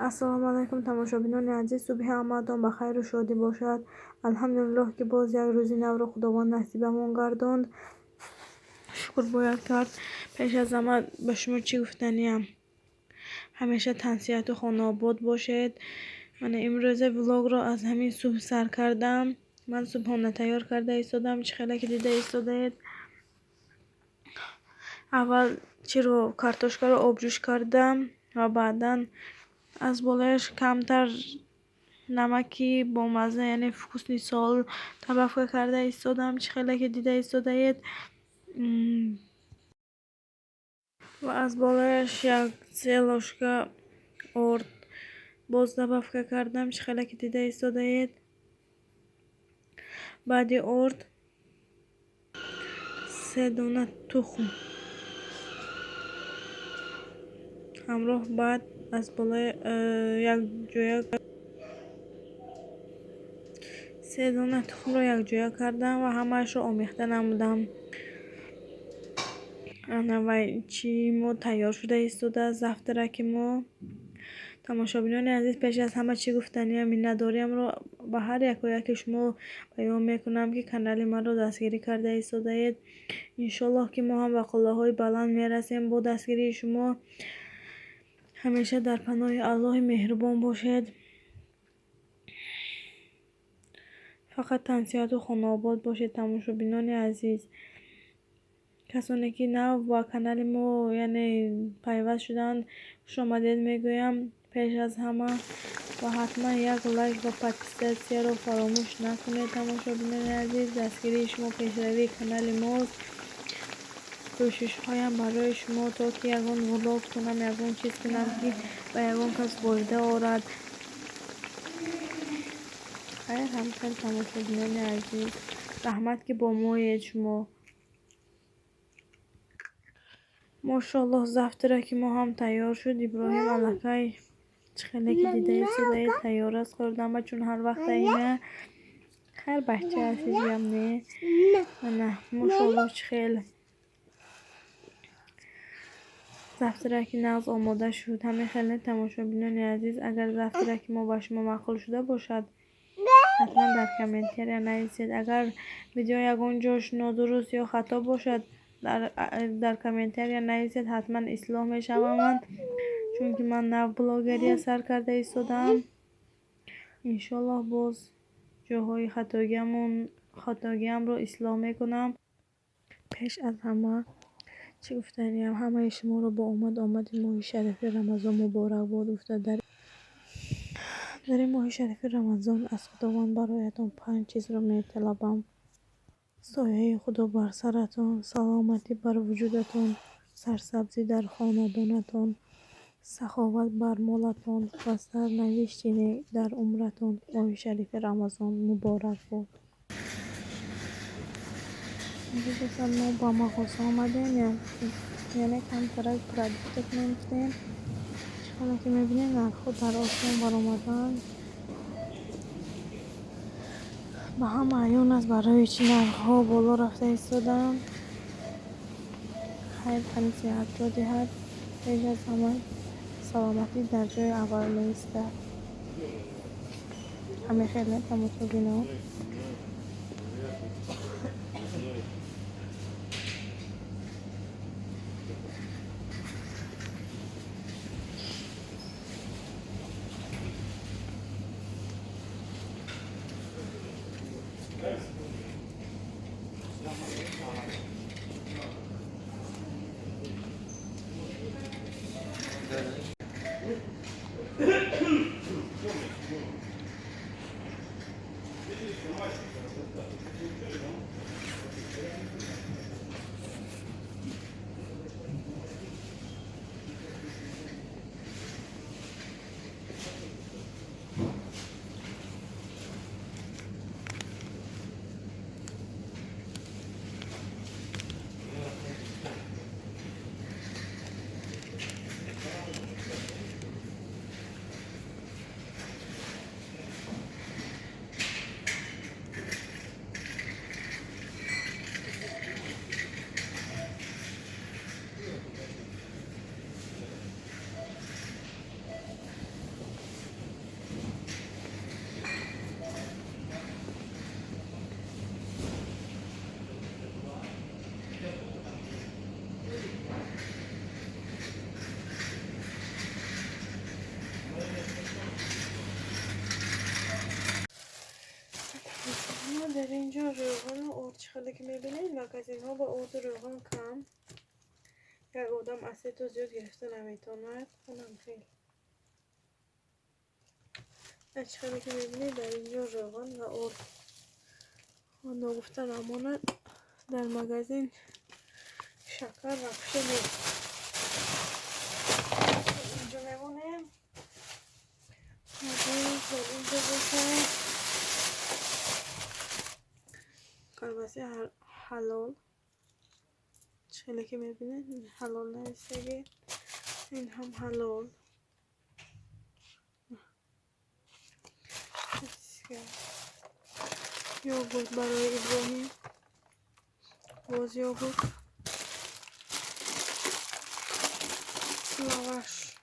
ассалому алайкум тамошобинони азиз, субҳи омадон ба хайру шодӣ бошад. Алҳамдулиллоҳ ки боз як рӯзи навро худованд насибамон гардонд. Шукр бояд кард. пеш аз ҳама ба шумо чӣ гуфтаниям, ҳамеша тансияту хонаобод бошед. ман имрӯзе влогро аз ҳамин субҳ сар кардам. ман субҳона тайёр карда истодам. чӣ хеле ки дида истодаед. аввал чиро картошкаро обҷӯш кардам ва баъдан аз болояш камтар намаки бомазза, яъне вкусни сол добавка карда истодам. чӣ хеле ки дида истодаед. ва аз болояш як 3 лошка орд боз добавка кардам. чӣ хеле ки дида истодаед. баъди орд 3 дона тухм ҳамроҳ баъд аз болои якҷоя 3 дона тухмро якҷоя кардам ва ҳамаашро омехта намудам. ана вай чӣ мо тайёр шуда истодааст. завтраки мо. тамошобинони азиз, пеш аз ҳама чӣ гуфтаниям, миннатдориамро ба ҳар якояки шумо баён мекунам ки канали маро дастгирӣ карда истодаед. иншоаллоҳ ки мо ҳам ба қуллаҳои баланд мерасем бо дастгирии шумо. ҳамеша дар паноҳи Аллоҳи меҳрубон бошед. фақат тансияту хонаобод бошед. тамошобинони азиз, касоне ки нав ба канали мо яъне пайваст шуданд, хушомадед мегӯям. пеш аз ҳама ва ҳатман як лайк ва подписатсияро фаромӯш накунед. тамошобинони азиз, дастгирии шумо пешравии канали мост. кӯшишҳоям барои шумо, то ки ягон влог кунам, ягон чиз кунам ки ба ягон кас фоида орад. хайр ҳамсар тамошобинони азиз, раҳмат ки бо моед шумо. мошоаллоҳ, завтраки мо ҳам тайёр шуд. иброҳим аллакай чӣ хеле ки дида истодаед тайёр аст. хӯрдама чун ҳар вақт аина хайр баҳча азизиям не. ана мошоаллоҳ чӣ хеле завтраки нағз омода шуд. ҳамин хеле тамошобинони азиз, агар завтраки мо ба шумо маъқул шуда бошад, ҳатман дар комментария нависед. агар видео ягон ҷош нодуруст ё хато бошад, дар комментария нависед. ҳатман ислоҳ мешавам, чунки ман нав блогерия сар карда истодаам. иншоаллоҳ боз ҷоҳои хатогиамро ислоҳ мекунам. пеш аз ҳама чӣ гуфтаниям, ҳамаи шуморо бо омади моҳи шарифи рамазон муборакбод гуфта. дар ин моҳи шарифи рамазон аз худованд бароятон 5 чизро металабам. сояи худо бар саратон, саломатӣ бар вуҷудатон, сарсабзӣ дар хонадонатон, саховат бар молатон ва сарнавишти нек дар умратон. моҳи шарифи рамазон муборак бод. имрӯз аса мо ба мағоза омадем, яъне камтарак продуктик мегуфтем. чӣ хеле ки мебинем нархҳо дар осон баромаданд. ба ҳама аён аст барои чӣ нархҳо боло рафта истоданд. хайр тамсиҳатро диҳад. пеш аз ҳама саломатӣ дар ҷои аввал меистад. ҳамин хеле тамошобинон. چقدر که میبینید مگزین ها با عود روغن کم. یک آدم اسید زیاد گرفته نمیتوند. اونم خیلی چقدر که میبینید در اینجا روغن و عود نگفته نماند. در مگزین شکر و پشمه اینجا میمونیم. در اینجا باشه کلباسی حلال. چقدر که میبینید حلال نویسته. این هم حلال. یogurt برای ابراهیم. باز یogurt. لواش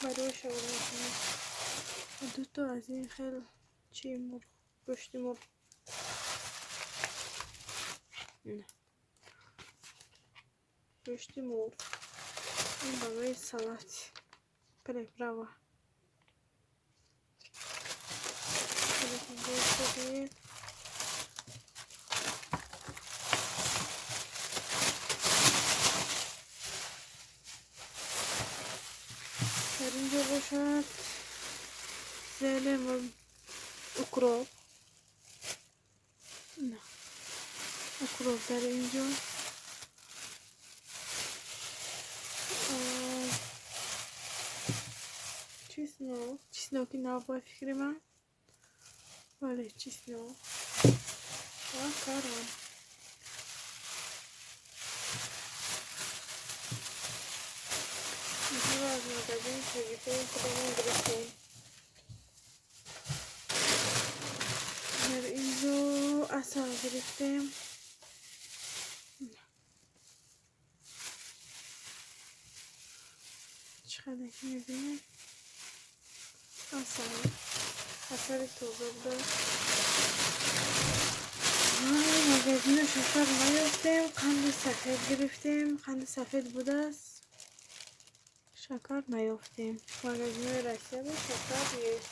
برای شورما کنیم. دو تا از این خیلی چی مرغ گوشت مرغ نه گوشت مرغ. این برای سالات پرپراوا. در اینجا باشد زلم و اکراب. نه اکراب در اینجا. چیسناکی نباید فکر من. بله چیسناک و کارم. اینجا از مگزین شگیفه خودمون گرفتیم. در اینجا اصل گرفتیم. چقدر که میبینیم اصل توزه بوده. مگزین شکر نیافتیم. قند سفید گرفتیم. قند سفید بوده است. شکر نیافتیم. مگزین رسیده بود شکر نیست.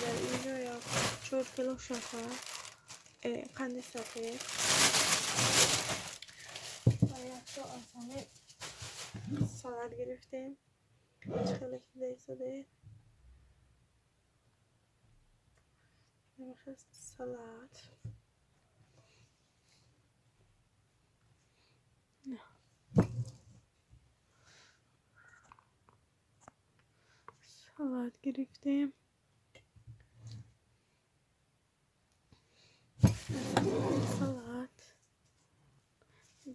در اینجا یا 4 کیلو شکر قند سفید و یک تا آسانی سالاد گرفتیم. خیلی که دیسته نمیخواست سالاد. نه سالاد گرفتیم. سالاد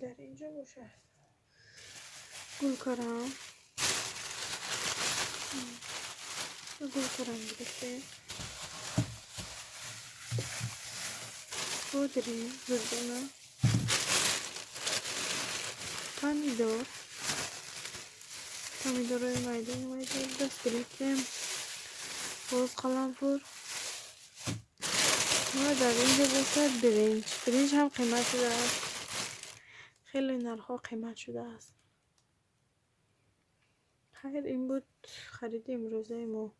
در اینجا باشه. گلکارم گرفتیم. پودری زردونه پامیدور میدون دست گرفتیم. باز قلنفور و در اینجا باشد برنج هم قیمت شده است. خیلی نرخ قیمت شده است. خیر این بود خرید امروزه ما.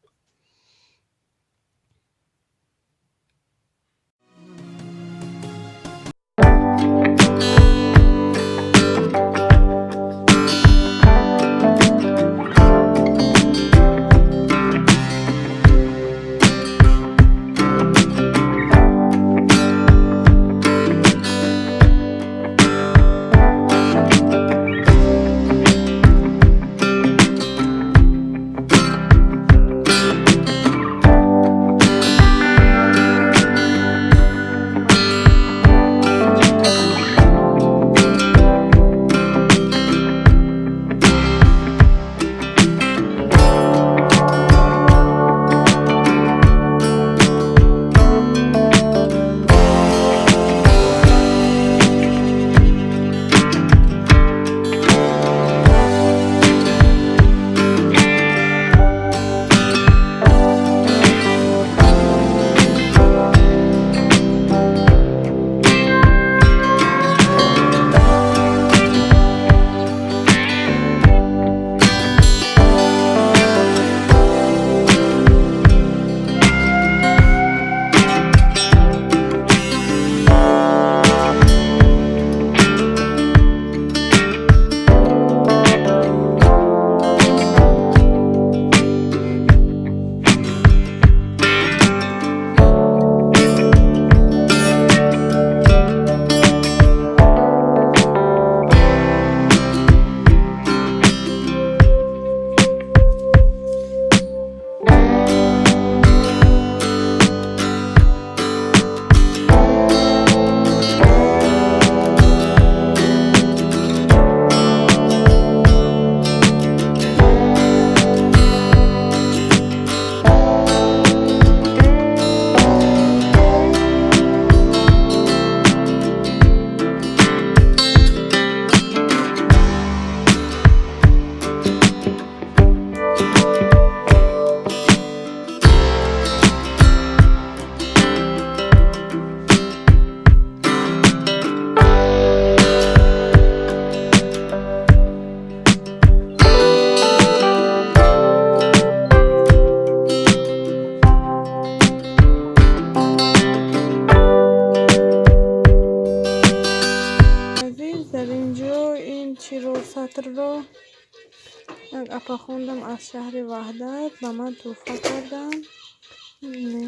خوندم از شهر وحدت به من توفه کردن.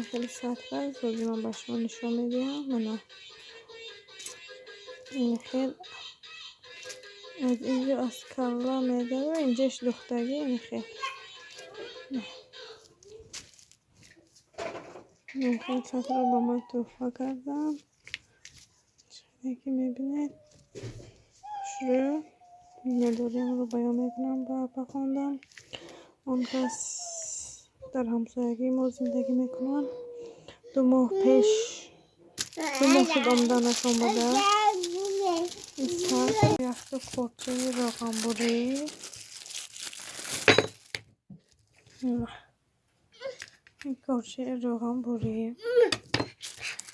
خیلی سطح است. من به شما نشون میدیم. من این خیلی از اینجا از کلا میده و اینجاش دختگی. این خیلی سطح رو با من توفه کردم. شما که میبینید شروع نداریم رو بیان میکنم و بخوندم. اون کس در همسایگی ما زندگی میکنن. 2 ماه پیش 2 ماه شد آمدنشون بوده. این سطح یخت خورچه روغنبوری. این کارچه روغنبوری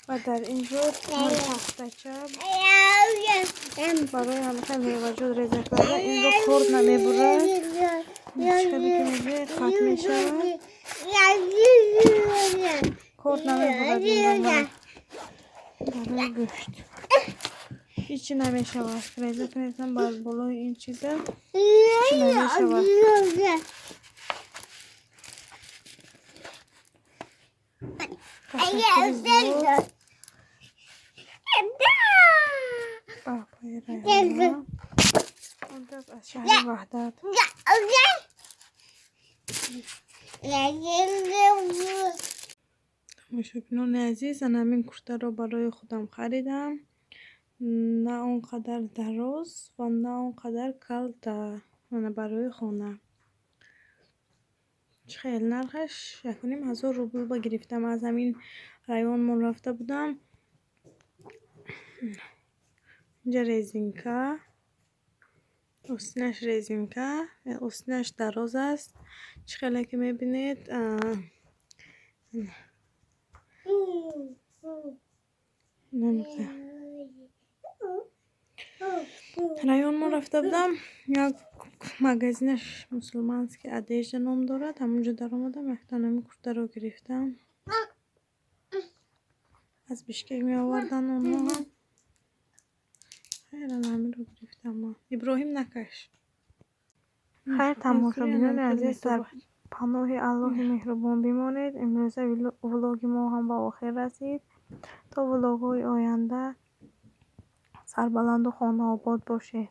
و در اینجا تختچه برای همه میوجود ریزه کرده. این رو خورد نمیبره. مشکلی که میگه قطع میشه. خورد نمیبره این رو برای گوشت هیچی نمیشه. ریزه کنیدم باز بالای این چیزه هیچی نمیشه. پای ریحانه اون دست از شهر وحدت. مشکلون عزیز، من همین کرته رو برای خودم خریدم. نه اونقدر دراز و نه اونقدر کلته. من برای خونه خیلی نرخش 1,500 روبل گرفتم. از همین رایون من رفته بودم. اینجا رزینکا، استنش رزینکا، استنش دراز است. چخیلی که میبینید نمیده. رایون ما رفته بودم. یک مگزینش مسلمان است که ادیج نام دارد. همونجا در آمدم. یک تانمی کرده رو گرفتم. از بیشکک می آوردن اونها هم. خیلی همین رو گرفتم. ابراهیم نکش. خیر تماشاگران عزیز، در پناه الله مهربان بمانید. امروزه ولاگ ما هم به آخر رسید. تا ولاگ های آینده سربلند و خانه آباد باشید.